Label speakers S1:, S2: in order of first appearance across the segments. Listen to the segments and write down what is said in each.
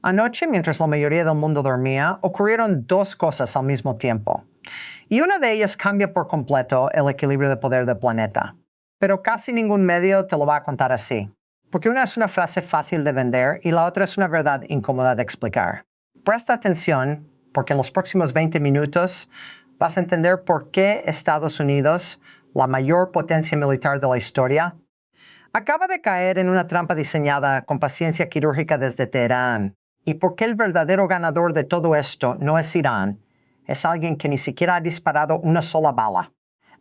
S1: Anoche, mientras la mayoría del mundo dormía, ocurrieron dos cosas al mismo tiempo. Y una de ellas cambia por completo el equilibrio de poder del planeta. Pero casi ningún medio te lo va a contar así. Porque una es una frase fácil de vender y la otra es una verdad incómoda de explicar. Presta atención, porque en los próximos 20 minutos vas a entender por qué Estados Unidos, la mayor potencia militar de la historia, acaba de caer en una trampa diseñada con paciencia quirúrgica desde Teherán. Y por qué el verdadero ganador de todo esto no es Irán, es alguien que ni siquiera ha disparado una sola bala.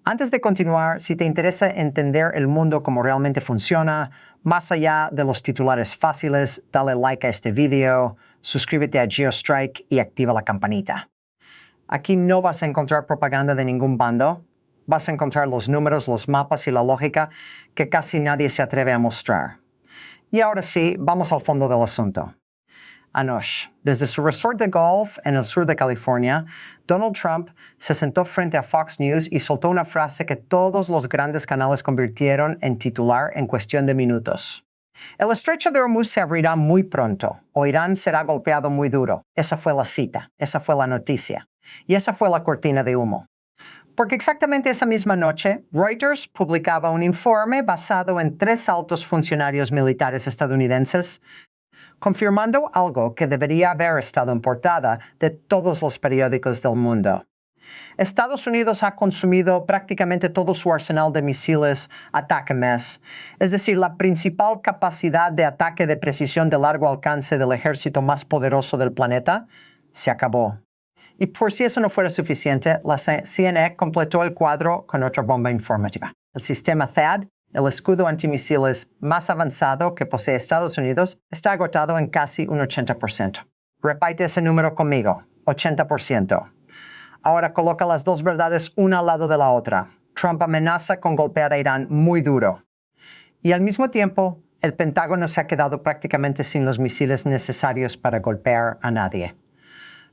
S1: Antes de continuar, si te interesa entender el mundo como realmente funciona, más allá de los titulares fáciles, dale like a este video, suscríbete a GeoStrike y activa la campanita. Aquí no vas a encontrar propaganda de ningún bando. Vas a encontrar los números, los mapas y la lógica que casi nadie se atreve a mostrar. Y ahora sí, vamos al fondo del asunto. Anoche, desde su resort de golf en el sur de California, Donald Trump se sentó frente a Fox News y soltó una frase que todos los grandes canales convirtieron en titular en cuestión de minutos. El estrecho de Hormuz se abrirá muy pronto, o Irán será golpeado muy duro. Esa fue la cita, esa fue la noticia, y esa fue la cortina de humo. Porque exactamente esa misma noche, Reuters publicaba un informe basado en 3 altos funcionarios militares estadounidenses, confirmando algo que debería haber estado en portada de todos los periódicos del mundo. Estados Unidos ha consumido prácticamente todo su arsenal de misiles ATACMS, es decir, la principal capacidad de ataque de precisión de largo alcance del ejército más poderoso del planeta, se acabó. Y por si eso no fuera suficiente, la CNN completó el cuadro con otra bomba informativa. El sistema THAAD, el escudo antimisiles más avanzado que posee Estados Unidos, está agotado en casi un 80%. Repite ese número conmigo, 80%. Ahora coloca las dos verdades una al lado de la otra. Trump amenaza con golpear a Irán muy duro. Y al mismo tiempo, el Pentágono se ha quedado prácticamente sin los misiles necesarios para golpear a nadie.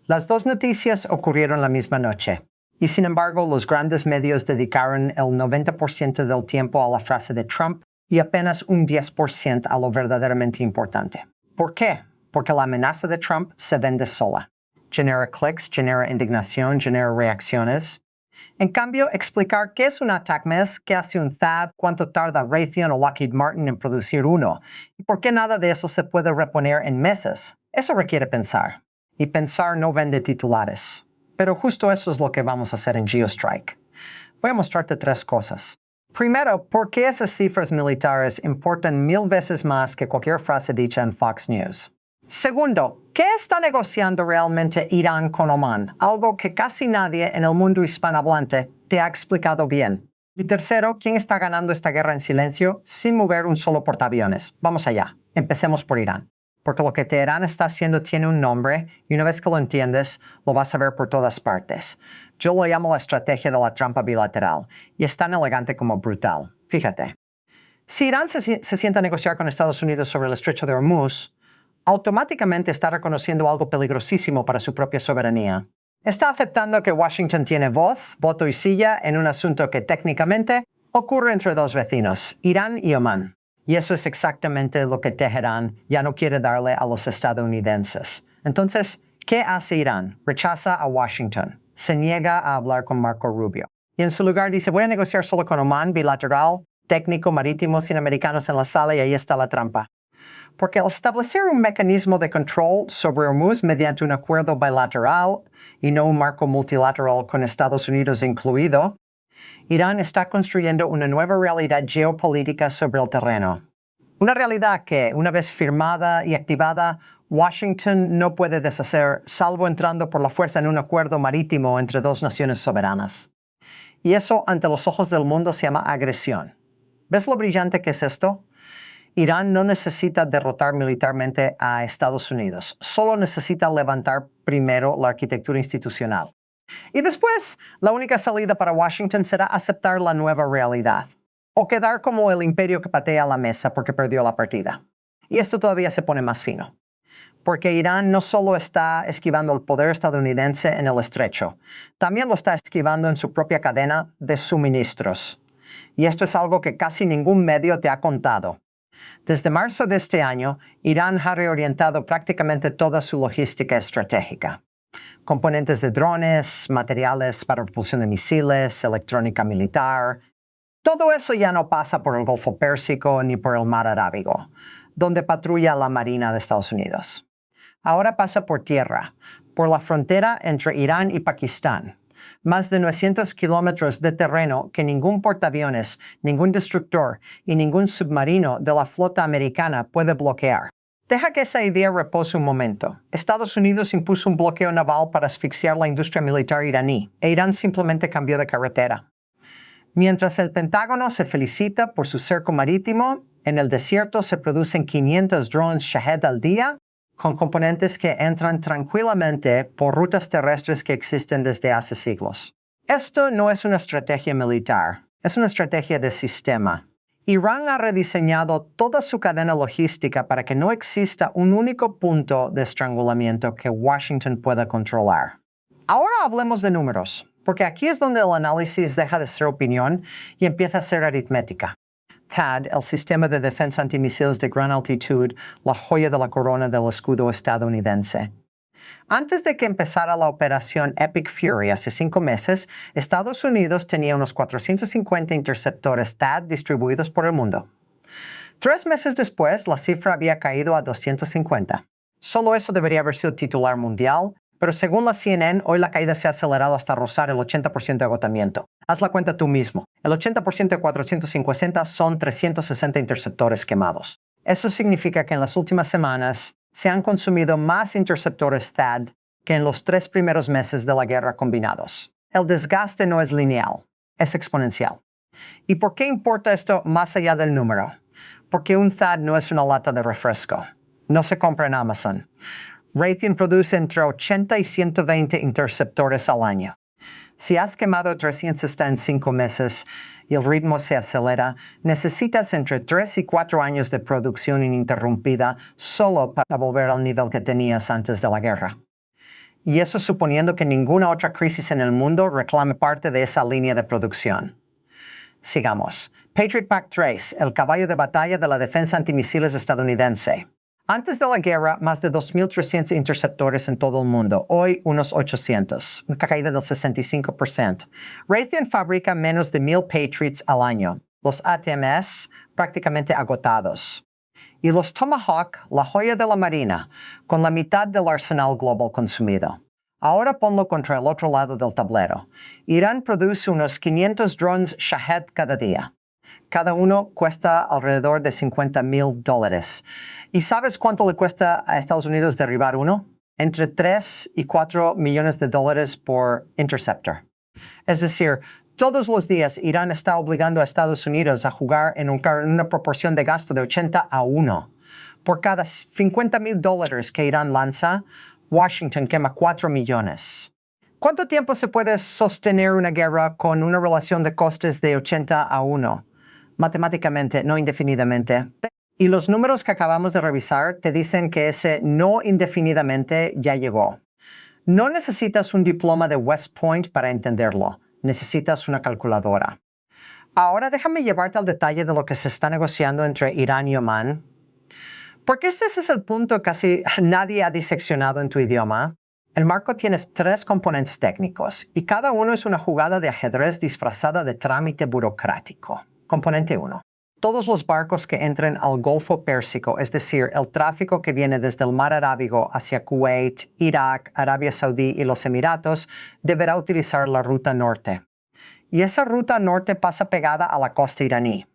S1: Las dos noticias ocurrieron la misma noche. Y sin embargo, los grandes medios dedicaron el 90% del tiempo a la frase de Trump y apenas un 10% a lo verdaderamente importante. ¿Por qué? Porque la amenaza de Trump se vende sola. Genera clics, genera indignación, genera reacciones. En cambio, explicar qué es un ATACMS, qué hace un THAAD, cuánto tarda Raytheon o Lockheed Martin en producir uno, y por qué nada de eso se puede reponer en meses, eso requiere pensar. Y pensar no vende titulares. Pero justo eso es lo que vamos a hacer en GeoStrike. Voy a mostrarte 3 cosas. Primero, ¿por qué esas cifras militares importan 1000 veces más que cualquier frase dicha en Fox News? Segundo, ¿qué está negociando realmente Irán con Omán? Algo que casi nadie en el mundo hispanohablante te ha explicado bien. Y tercero, ¿quién está ganando esta guerra en silencio sin mover un solo portaaviones? Vamos allá. Empecemos por Irán. Porque lo que Teherán está haciendo tiene un nombre y una vez que lo entiendes, lo vas a ver por todas partes. Yo lo llamo la estrategia de la trampa bilateral y es tan elegante como brutal. Fíjate. Si Irán se sienta a negociar con Estados Unidos sobre el estrecho de Hormuz, automáticamente está reconociendo algo peligrosísimo para su propia soberanía. Está aceptando que Washington tiene voz, voto y silla en un asunto que técnicamente ocurre entre 2 vecinos, Irán y Omán. Y eso es exactamente lo que Teherán ya no quiere darle a los estadounidenses. Entonces, ¿qué hace Irán? Rechaza a Washington. Se niega a hablar con Marco Rubio. Y en su lugar dice, voy a negociar solo con Omán, bilateral, técnico, marítimo, sin americanos en la sala, y ahí está la trampa. Porque al establecer un mecanismo de control sobre Hormuz mediante un acuerdo bilateral y no un marco multilateral con Estados Unidos incluido, Irán está construyendo una nueva realidad geopolítica sobre el terreno. Una realidad que, una vez firmada y activada, Washington no puede deshacer, salvo entrando por la fuerza en un acuerdo marítimo entre 2 naciones soberanas. Y eso, ante los ojos del mundo, se llama agresión. ¿Ves lo brillante que es esto? Irán no necesita derrotar militarmente a Estados Unidos, solo necesita levantar primero la arquitectura institucional. Y después, la única salida para Washington será aceptar la nueva realidad, o quedar como el imperio que patea la mesa porque perdió la partida. Y esto todavía se pone más fino, porque Irán no solo está esquivando el poder estadounidense en el estrecho, también lo está esquivando en su propia cadena de suministros. Y esto es algo que casi ningún medio te ha contado. Desde marzo de este año, Irán ha reorientado prácticamente toda su logística estratégica. Componentes de drones, materiales para propulsión de misiles, electrónica militar. Todo eso ya no pasa por el Golfo Pérsico ni por el Mar Arábigo, donde patrulla la Marina de Estados Unidos. Ahora pasa por tierra, por la frontera entre Irán y Pakistán. Más de 900 kilómetros de terreno que ningún portaaviones, ningún destructor y ningún submarino de la flota americana puede bloquear. Deja que esa idea repose un momento. Estados Unidos impuso un bloqueo naval para asfixiar la industria militar iraní, e Irán simplemente cambió de carretera. Mientras el Pentágono se felicita por su cerco marítimo, en el desierto se producen 500 drones Shahed al día, con componentes que entran tranquilamente por rutas terrestres que existen desde hace siglos. Esto no es una estrategia militar, es una estrategia de sistema. Irán ha rediseñado toda su cadena logística para que no exista un único punto de estrangulamiento que Washington pueda controlar. Ahora hablemos de números, porque aquí es donde el análisis deja de ser opinión y empieza a ser aritmética. THAAD, el sistema de defensa antimisiles de gran altitud, la joya de la corona del escudo estadounidense. Antes de que empezara la operación Epic Fury hace 5 meses, Estados Unidos tenía unos 450 interceptores THAAD distribuidos por el mundo. 3 meses después, la cifra había caído a 250. Solo eso debería haber sido titular mundial, pero según la CNN, hoy la caída se ha acelerado hasta rozar el 80% de agotamiento. Haz la cuenta tú mismo. El 80% de 450 son 360 interceptores quemados. Eso significa que en las últimas semanas se han consumido más interceptores THAAD que en los 3 primeros meses de la guerra combinados. El desgaste no es lineal, es exponencial. ¿Y por qué importa esto más allá del número? Porque un THAAD no es una lata de refresco. No se compra en Amazon. Raytheon produce entre 80 y 120 interceptores al año. Si has quemado 360 en 5 meses y el ritmo se acelera, necesitas entre 3 y 4 años de producción ininterrumpida solo para volver al nivel que tenías antes de la guerra. Y eso suponiendo que ninguna otra crisis en el mundo reclame parte de esa línea de producción. Sigamos. Patriot PAC-3, el caballo de batalla de la defensa antimisiles estadounidense. Antes de la guerra, más de 2.300 interceptores en todo el mundo. Hoy, unos 800, una caída del 65%. Raytheon fabrica menos de 1,000 Patriots al año. Los ATMS prácticamente agotados. Y los Tomahawk, la joya de la Marina, con la mitad del arsenal global consumido. Ahora ponlo contra el otro lado del tablero. Irán produce unos 500 drones Shahed cada día. Cada uno cuesta alrededor de $50,000. ¿Y sabes cuánto le cuesta a Estados Unidos derribar uno? Entre 3 y 4 millones de dólares por interceptor. Es decir, todos los días Irán está obligando a Estados Unidos a jugar en una proporción de gasto de 80-1. Por cada $50,000 que Irán lanza, Washington quema 4 millones. ¿Cuánto tiempo se puede sostener una guerra con una relación de costes de 80-1? Matemáticamente, no indefinidamente. Y los números que acabamos de revisar te dicen que ese no indefinidamente ya llegó. No necesitas un diploma de West Point para entenderlo. Necesitas una calculadora. Ahora déjame llevarte al detalle de lo que se está negociando entre Irán y Omán. Porque este es el punto que casi nadie ha diseccionado en tu idioma. El marco tiene 3 componentes técnicos y cada uno es una jugada de ajedrez disfrazada de trámite burocrático. Componente 1. Todos los barcos que entren al Golfo Pérsico, es decir, el tráfico que viene desde el Mar Arábigo hacia Kuwait, Irak, Arabia Saudí y los Emiratos, deberá utilizar la ruta norte. Y esa ruta norte pasa pegada a la costa iraní,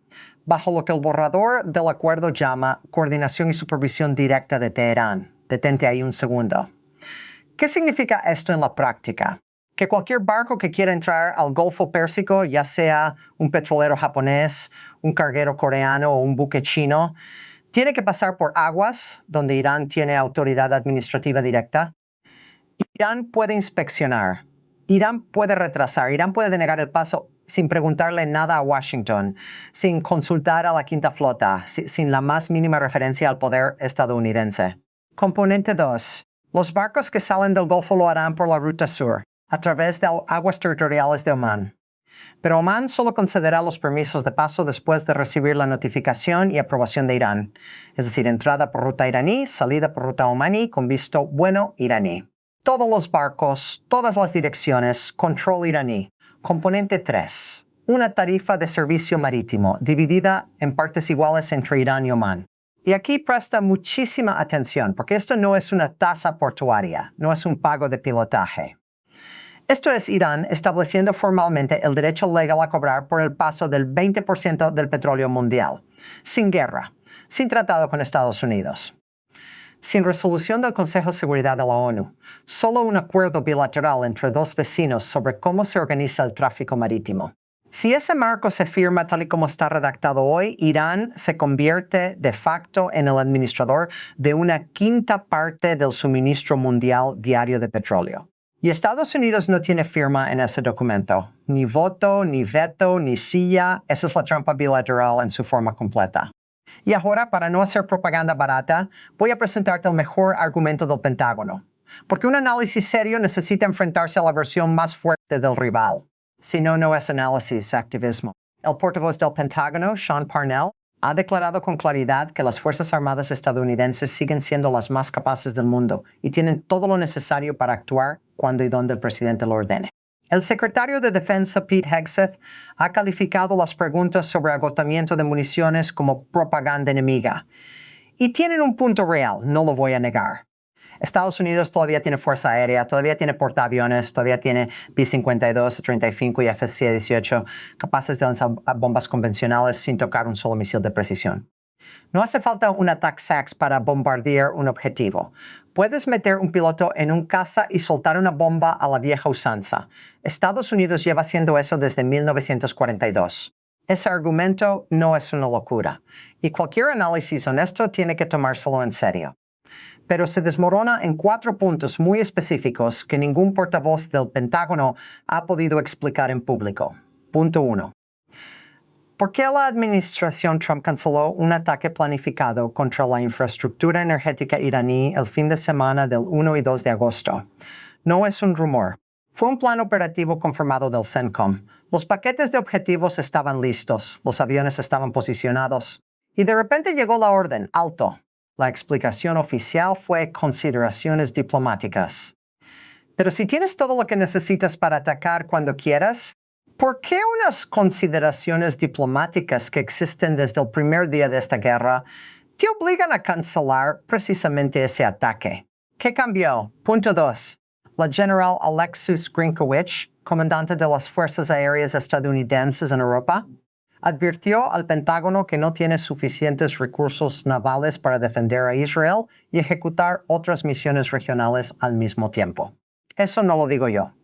S1: bajo lo que el borrador del acuerdo llama coordinación y supervisión directa de Teherán. Detente ahí un segundo. ¿Qué significa esto en la práctica? Que cualquier barco que quiera entrar al Golfo Pérsico, ya sea un petrolero japonés, un carguero coreano o un buque chino, tiene que pasar por aguas, donde Irán tiene autoridad administrativa directa. Irán puede inspeccionar, Irán puede retrasar, Irán puede denegar el paso sin preguntarle nada a Washington, sin consultar a la Quinta Flota, sin la más mínima referencia al poder estadounidense. Componente 2. Los barcos que salen del Golfo lo harán por la ruta sur, a través de aguas territoriales de Omán. Pero Omán solo concederá los permisos de paso después de recibir la notificación y aprobación de Irán, es decir, entrada por ruta iraní, salida por ruta omaní con visto bueno iraní. Todos los barcos, todas las direcciones, control iraní. Componente 3. Una tarifa de servicio marítimo, dividida en partes iguales entre Irán y Omán. Y aquí presta muchísima atención, porque esto no es una tasa portuaria, no es un pago de pilotaje. Esto es Irán estableciendo formalmente el derecho legal a cobrar por el paso del 20% del petróleo mundial, sin guerra, sin tratado con Estados Unidos, sin resolución del Consejo de Seguridad de la ONU, solo un acuerdo bilateral entre dos vecinos sobre cómo se organiza el tráfico marítimo. Si ese marco se firma tal y como está redactado hoy, Irán se convierte de facto en el administrador de una quinta parte del suministro mundial diario de petróleo. Y Estados Unidos no tiene firma en ese documento. Ni voto, ni veto, ni silla. Esa es la trampa bilateral en su forma completa. Y ahora, para no hacer propaganda barata, voy a presentarte el mejor argumento del Pentágono. Porque un análisis serio necesita enfrentarse a la versión más fuerte del rival. Si no, no es análisis, es activismo. El portavoz del Pentágono, Sean Parnell, ha declarado con claridad que las Fuerzas Armadas estadounidenses siguen siendo las más capaces del mundo y tienen todo lo necesario para actuar cuando y donde el presidente lo ordene. El secretario de Defensa, Pete Hegseth, ha calificado las preguntas sobre agotamiento de municiones como propaganda enemiga. Y tienen un punto real, no lo voy a negar. Estados Unidos todavía tiene fuerza aérea, todavía tiene portaaviones, todavía tiene B-52, 35 y FC-18 capaces de lanzar bombas convencionales sin tocar un solo misil de precisión. No hace falta un ATACMS para bombardear un objetivo. Puedes meter un piloto en un caza y soltar una bomba a la vieja usanza. Estados Unidos lleva haciendo eso desde 1942. Ese argumento no es una locura, y cualquier análisis honesto tiene que tomárselo en serio. Pero se desmorona en 4 puntos muy específicos que ningún portavoz del Pentágono ha podido explicar en público. Punto 1. ¿Por qué la administración Trump canceló un ataque planificado contra la infraestructura energética iraní el fin de semana del 1 y 2 de agosto? No es un rumor. Fue un plan operativo confirmado del CENTCOM. Los paquetes de objetivos estaban listos, los aviones estaban posicionados. Y de repente llegó la orden, alto. La explicación oficial fue consideraciones diplomáticas. Pero si tienes todo lo que necesitas para atacar cuando quieras, ¿por qué unas consideraciones diplomáticas que existen desde el primer día de esta guerra te obligan a cancelar precisamente ese ataque? ¿Qué cambió? Punto 2. La general Alexis Grinkowicz, comandante de las Fuerzas Aéreas estadounidenses en Europa, advirtió al Pentágono que no tiene suficientes recursos navales para defender a Israel y ejecutar otras misiones regionales al mismo tiempo. Eso no lo digo yo.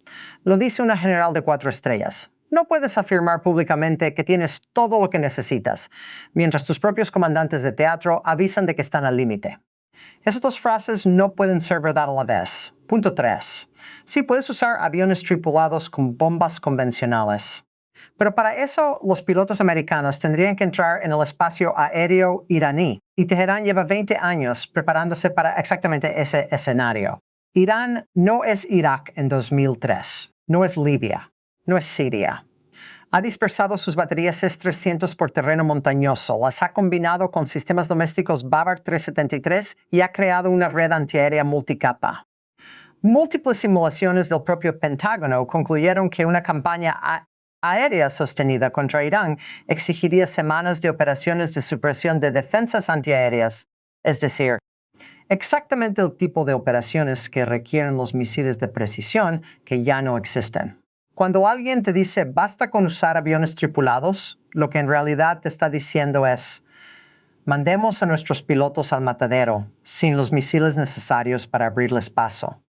S1: Lo dice una general de 4 estrellas. No puedes afirmar públicamente que tienes todo lo que necesitas, mientras tus propios comandantes de teatro avisan de que están al límite. Esas dos frases no pueden ser verdad a la vez. Punto 3. Sí, puedes usar aviones tripulados con bombas convencionales. Pero para eso, los pilotos americanos tendrían que entrar en el espacio aéreo iraní, y Teherán lleva 20 años preparándose para exactamente ese escenario. Irán no es Irak en 2003, no es Libia, no es Siria. Ha dispersado sus baterías S-300 por terreno montañoso, las ha combinado con sistemas domésticos Bavar 373 y ha creado una red antiaérea multicapa. Múltiples simulaciones del propio Pentágono concluyeron que una campaña aérea sostenida contra Irán exigiría semanas de operaciones de supresión de defensas antiaéreas, es decir, exactamente el tipo de operaciones que requieren los misiles de precisión que ya no existen. Cuando alguien te dice basta con usar aviones tripulados, lo que en realidad te está diciendo es mandemos a nuestros pilotos al matadero sin los misiles necesarios para abrirles paso.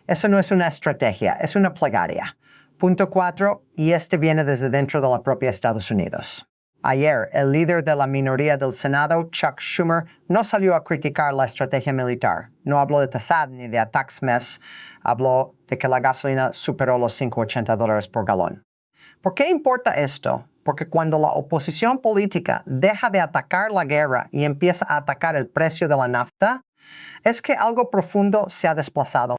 S1: Eso no es una estrategia, es una plegaria. Punto 4, y este viene desde dentro de la propia Estados Unidos. Ayer, el líder de la minoría del Senado, Chuck Schumer, no salió a criticar la estrategia militar. No habló de THAAD ni de ATACMS. Habló de que la gasolina superó los $5.80 por galón. ¿Por qué importa esto? Porque cuando la oposición política deja de atacar la guerra y empieza a atacar el precio de la nafta, es que algo profundo se ha desplazado.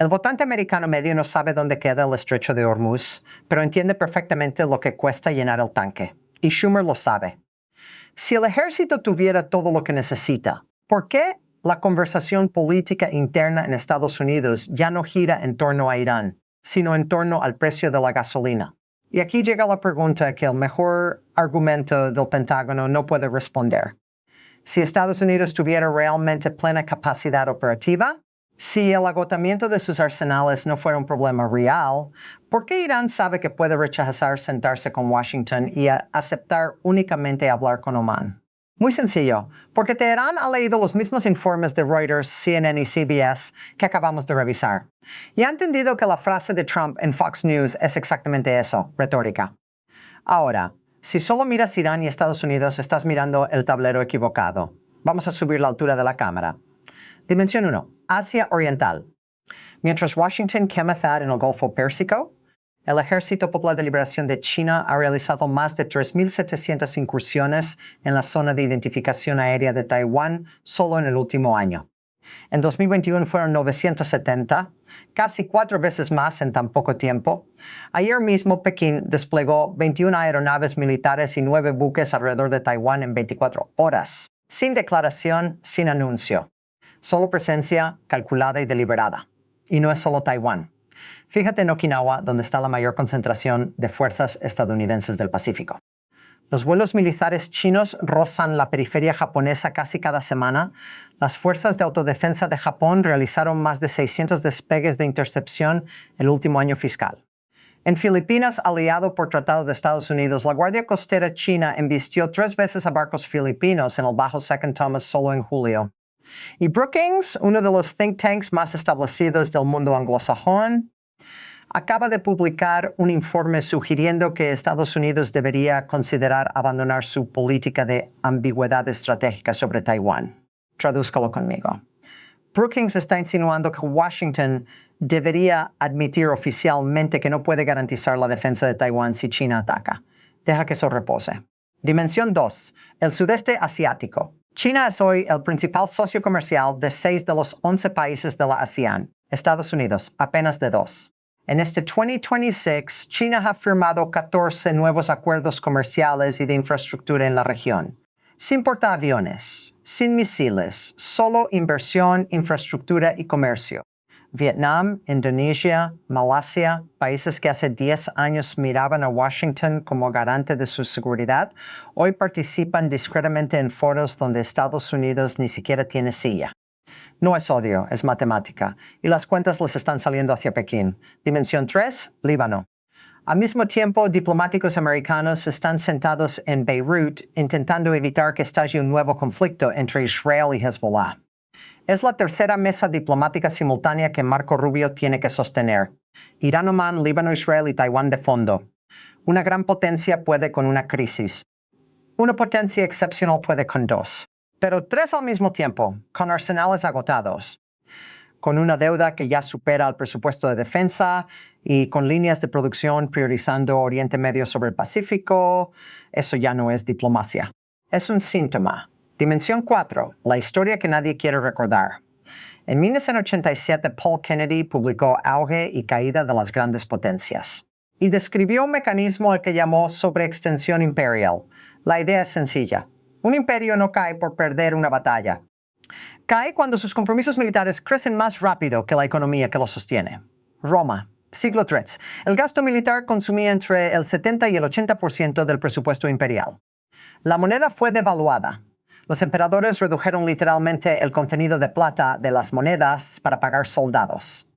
S1: El votante americano medio no sabe dónde queda el estrecho de Hormuz, pero entiende perfectamente lo que cuesta llenar el tanque. Y Schumer lo sabe. Si el ejército tuviera todo lo que necesita, ¿por qué la conversación política interna en Estados Unidos ya no gira en torno a Irán, sino en torno al precio de la gasolina? Y aquí llega la pregunta que el mejor argumento del Pentágono no puede responder. Si Estados Unidos tuviera realmente plena capacidad operativa, si el agotamiento de sus arsenales no fuera un problema real, ¿por qué Irán sabe que puede rechazar sentarse con Washington y aceptar únicamente hablar con Omán? Muy sencillo, porque Teherán ha leído los mismos informes de Reuters, CNN y CBS que acabamos de revisar, y ha entendido que la frase de Trump en Fox News es exactamente eso, retórica. Ahora, si solo miras Irán y Estados Unidos, estás mirando el tablero equivocado. Vamos a subir la altura de la cámara. Dimensión 1. Asia Oriental. Mientras Washington quema THAAD en el Golfo Pérsico, el Ejército Popular de Liberación de China ha realizado más de 3.700 incursiones en la zona de identificación aérea de Taiwán solo en el último año. En 2021 fueron 970, casi 4 veces más en tan poco tiempo. Ayer mismo Pekín desplegó 21 aeronaves militares y 9 buques alrededor de Taiwán en 24 horas, sin declaración, sin anuncio. Solo presencia calculada y deliberada. Y no es solo Taiwán. Fíjate en Okinawa, donde está la mayor concentración de fuerzas estadounidenses del Pacífico. Los vuelos militares chinos rozan la periferia japonesa casi cada semana. Las fuerzas de autodefensa de Japón realizaron más de 600 despegues de intercepción el último año fiscal. En Filipinas, aliado por tratado de Estados Unidos, la Guardia Costera China embistió 3 veces a barcos filipinos en el Bajo Second Thomas solo en julio. Y Brookings, uno de los think tanks más establecidos del mundo anglosajón, acaba de publicar un informe sugiriendo que Estados Unidos debería considerar abandonar su política de ambigüedad estratégica sobre Taiwán. Tradúzcalo conmigo. Brookings está insinuando que Washington debería admitir oficialmente que no puede garantizar la defensa de Taiwán si China ataca. Deja que eso repose. Dimensión 2. El sudeste asiático. China es hoy el principal socio comercial de 6 de los 11 países de la ASEAN. Estados Unidos, apenas de 2. En este 2026, China ha firmado 14 nuevos acuerdos comerciales y de infraestructura en la región. Sin portaaviones, sin misiles, solo inversión, infraestructura y comercio. Vietnam, Indonesia, Malasia, países que hace 10 años miraban a Washington como garante de su seguridad, hoy participan discretamente en foros donde Estados Unidos ni siquiera tiene silla. No es odio, es matemática, y las cuentas les están saliendo hacia Pekín. Dimensión 3, Líbano. Al mismo tiempo, diplomáticos americanos están sentados en Beirut intentando evitar que estalle un nuevo conflicto entre Israel y Hezbollah. Es la tercera mesa diplomática simultánea que Marco Rubio tiene que sostener. Irán, Omán, Líbano, Israel y Taiwán de fondo. Una gran potencia puede con una crisis. Una potencia excepcional puede con 2. Pero 3 al mismo tiempo, con arsenales agotados, con una deuda que ya supera el presupuesto de defensa y con líneas de producción priorizando Oriente Medio sobre el Pacífico, eso ya no es diplomacia. Es un síntoma. Dimensión 4. La historia que nadie quiere recordar. En 1987, Paul Kennedy publicó Auge y caída de las grandes potencias y describió un mecanismo al que llamó sobreextensión imperial. La idea es sencilla. Un imperio no cae por perder una batalla. Cae cuando sus compromisos militares crecen más rápido que la economía que los sostiene. Roma, siglo III. El gasto militar consumía entre el 70 y el 80% del presupuesto imperial. La moneda fue devaluada. Los emperadores redujeron literalmente el contenido de plata de las monedas para pagar soldados.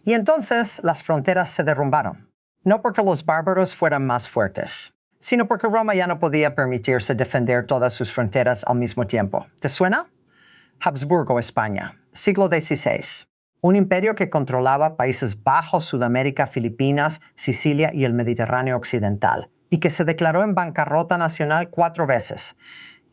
S1: Y entonces las fronteras se derrumbaron. No porque los bárbaros fueran más fuertes, sino porque Roma ya no podía permitirse defender todas sus fronteras al mismo tiempo. ¿Te suena? Habsburgo, España, siglo XVI. Un imperio que controlaba Países Bajos, Sudamérica, Filipinas, Sicilia y el Mediterráneo occidental, y que se declaró en bancarrota nacional 4 veces,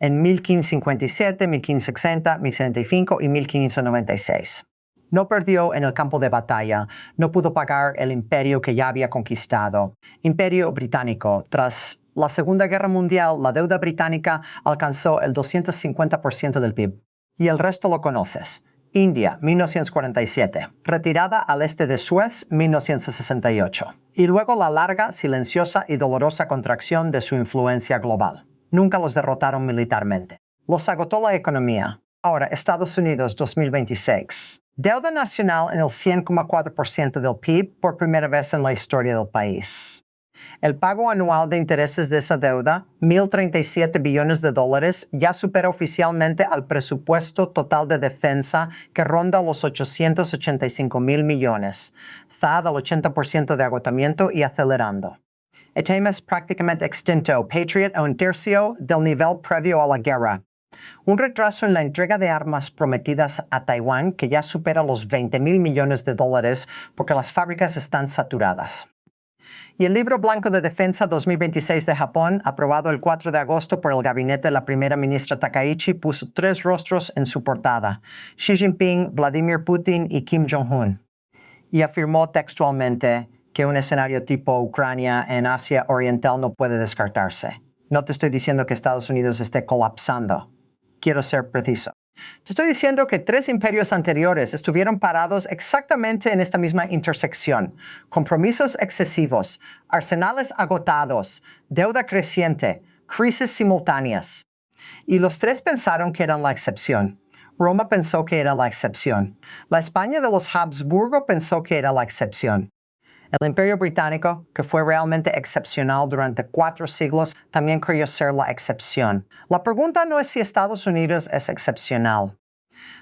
S1: en 1557, 1560, 1575 y 1596. No perdió en el campo de batalla, no pudo pagar el imperio que ya había conquistado. Imperio británico. Tras la Segunda Guerra Mundial, la deuda británica alcanzó el 250% del PIB. Y el resto lo conoces. India, 1947. Retirada al este de Suez, 1968. Y luego la larga, silenciosa y dolorosa contracción de su influencia global. Nunca los derrotaron militarmente. Los agotó la economía. Ahora, Estados Unidos 2026. Deuda nacional en el 100,4% del PIB por primera vez en la historia del país. El pago anual de intereses de esa deuda, $1,037 billones, ya supera oficialmente al presupuesto total de defensa que ronda los $885,000 millones, al 80% de agotamiento y acelerando. El tema es prácticamente extinto, Patriot a un tercio del nivel previo a la guerra. Un retraso en la entrega de armas prometidas a Taiwán que ya supera los $20,000 millones porque las fábricas están saturadas. Y el Libro Blanco de Defensa 2026 de Japón, aprobado el 4 de agosto por el gabinete de la primera ministra Takaichi, puso 3 rostros en su portada: Xi Jinping, Vladimir Putin y Kim Jong-un. Y afirmó textualmente que un escenario tipo Ucrania en Asia Oriental no puede descartarse. No te estoy diciendo que Estados Unidos esté colapsando. Quiero ser preciso. Te estoy diciendo que 3 imperios anteriores estuvieron parados exactamente en esta misma intersección. Compromisos excesivos, arsenales agotados, deuda creciente, crisis simultáneas. Y los 3 pensaron que eran la excepción. Roma pensó que era la excepción. La España de los Habsburgo pensó que era la excepción. El Imperio Británico, que fue realmente excepcional durante 4 siglos, también creyó ser la excepción. La pregunta no es si Estados Unidos es excepcional.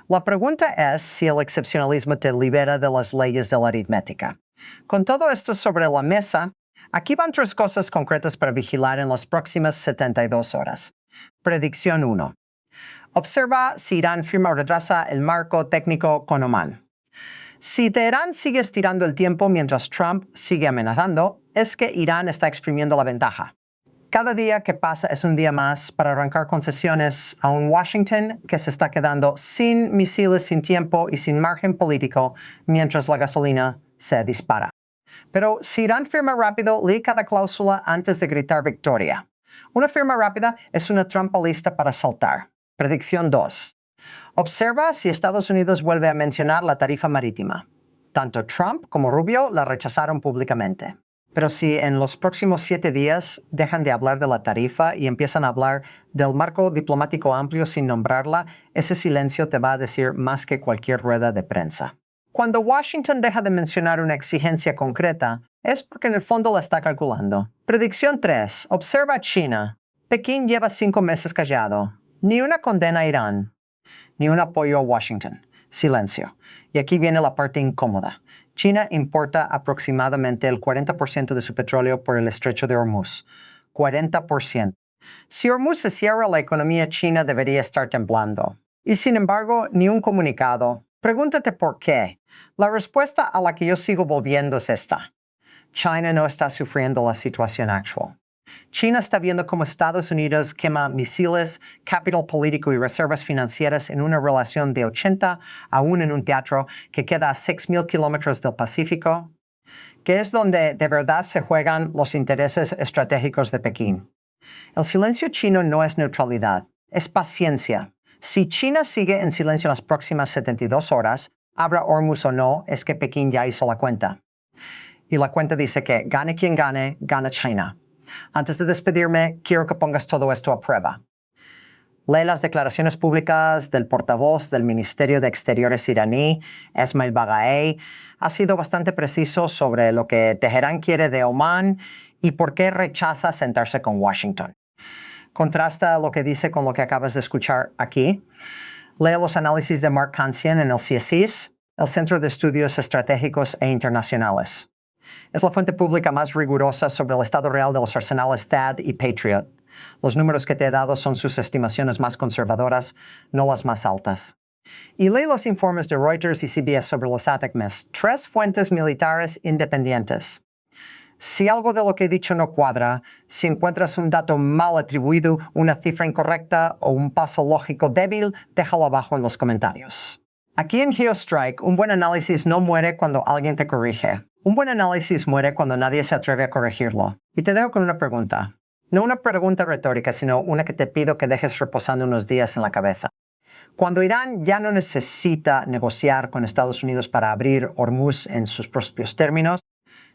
S1: La pregunta es si el excepcionalismo te libera de las leyes de la aritmética. Con todo esto sobre la mesa, aquí van 3 cosas concretas para vigilar en las próximas 72 horas. Predicción 1. Observa si Irán firma o retrasa el marco técnico con Omán. Si Teherán sigue estirando el tiempo mientras Trump sigue amenazando, es que Irán está exprimiendo la ventaja. Cada día que pasa es un día más para arrancar concesiones a un Washington que se está quedando sin misiles, sin tiempo y sin margen político mientras la gasolina se dispara. Pero si Irán firma rápido, lee cada cláusula antes de gritar victoria. Una firma rápida es una trampa lista para saltar. Predicción 2. Observa si Estados Unidos vuelve a mencionar la tarifa marítima. Tanto Trump como Rubio la rechazaron públicamente. Pero si en los próximos 7 días dejan de hablar de la tarifa y empiezan a hablar del marco diplomático amplio sin nombrarla, ese silencio te va a decir más que cualquier rueda de prensa. Cuando Washington deja de mencionar una exigencia concreta, es porque en el fondo la está calculando. Predicción 3. Observa a China. Pekín lleva 5 meses callado. Ni una condena a Irán. Ni un apoyo a Washington. Silencio. Y aquí viene la parte incómoda. China importa aproximadamente el 40% de su petróleo por el estrecho de Hormuz. 40%. Si Hormuz se cierra, la economía china debería estar temblando. Y sin embargo, ni un comunicado. Pregúntate por qué. La respuesta a la que yo sigo volviendo es esta. China no está sufriendo la situación actual. China está viendo cómo Estados Unidos quema misiles, capital político y reservas financieras en una relación de 80 a 1 en un teatro que queda a 6,000 kilómetros del Pacífico, que es donde de verdad se juegan los intereses estratégicos de Pekín. El silencio chino no es neutralidad, es paciencia. Si China sigue en silencio en las próximas 72 horas, abra Hormuz o no, es que Pekín ya hizo la cuenta. Y la cuenta dice que gane quien gane, gana China. Antes de despedirme, quiero que pongas todo esto a prueba. Lee las declaraciones públicas del portavoz del Ministerio de Exteriores iraní, Esmail Bagaei. Ha sido bastante preciso sobre lo que Teherán quiere de Omán y por qué rechaza sentarse con Washington. Contrasta lo que dice con lo que acabas de escuchar aquí. Lee los análisis de Mark Kansian en el CSIS, el Centro de Estudios Estratégicos e Internacionales. Es la fuente pública más rigurosa sobre el estado real de los arsenales THAAD y Patriot. Los números que te he dado son sus estimaciones más conservadoras, no las más altas. Y lee los informes de Reuters y CBS sobre los ATACMS, 3 fuentes militares independientes. Si algo de lo que he dicho no cuadra, si encuentras un dato mal atribuido, una cifra incorrecta o un paso lógico débil, déjalo abajo en los comentarios. Aquí en GeoStrike, un buen análisis no muere cuando alguien te corrige. Un buen análisis muere cuando nadie se atreve a corregirlo. Y te dejo con una pregunta. No una pregunta retórica, sino una que te pido que dejes reposando unos días en la cabeza. Cuando Irán ya no necesita negociar con Estados Unidos para abrir Hormuz en sus propios términos,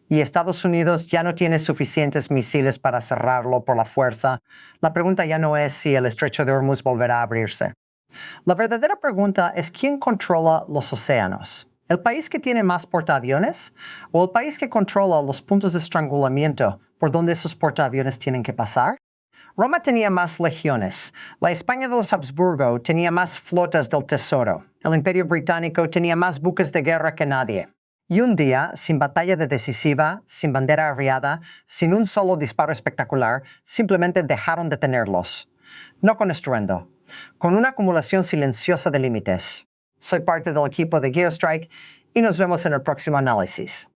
S1: y Estados Unidos ya no tiene suficientes misiles para cerrarlo por la fuerza, la pregunta ya no es si el estrecho de Hormuz volverá a abrirse. La verdadera pregunta es quién controla los océanos. ¿El país que tiene más portaaviones o el país que controla los puntos de estrangulamiento por donde esos portaaviones tienen que pasar? Roma tenía más legiones, la España de los Habsburgo tenía más flotas del tesoro, el Imperio Británico tenía más buques de guerra que nadie. Y un día, sin batalla decisiva, sin bandera arriada, sin un solo disparo espectacular, simplemente dejaron de tenerlos. No con estruendo, con una acumulación silenciosa de límites. Soy parte del equipo de Geostrike y nos vemos en el próximo análisis.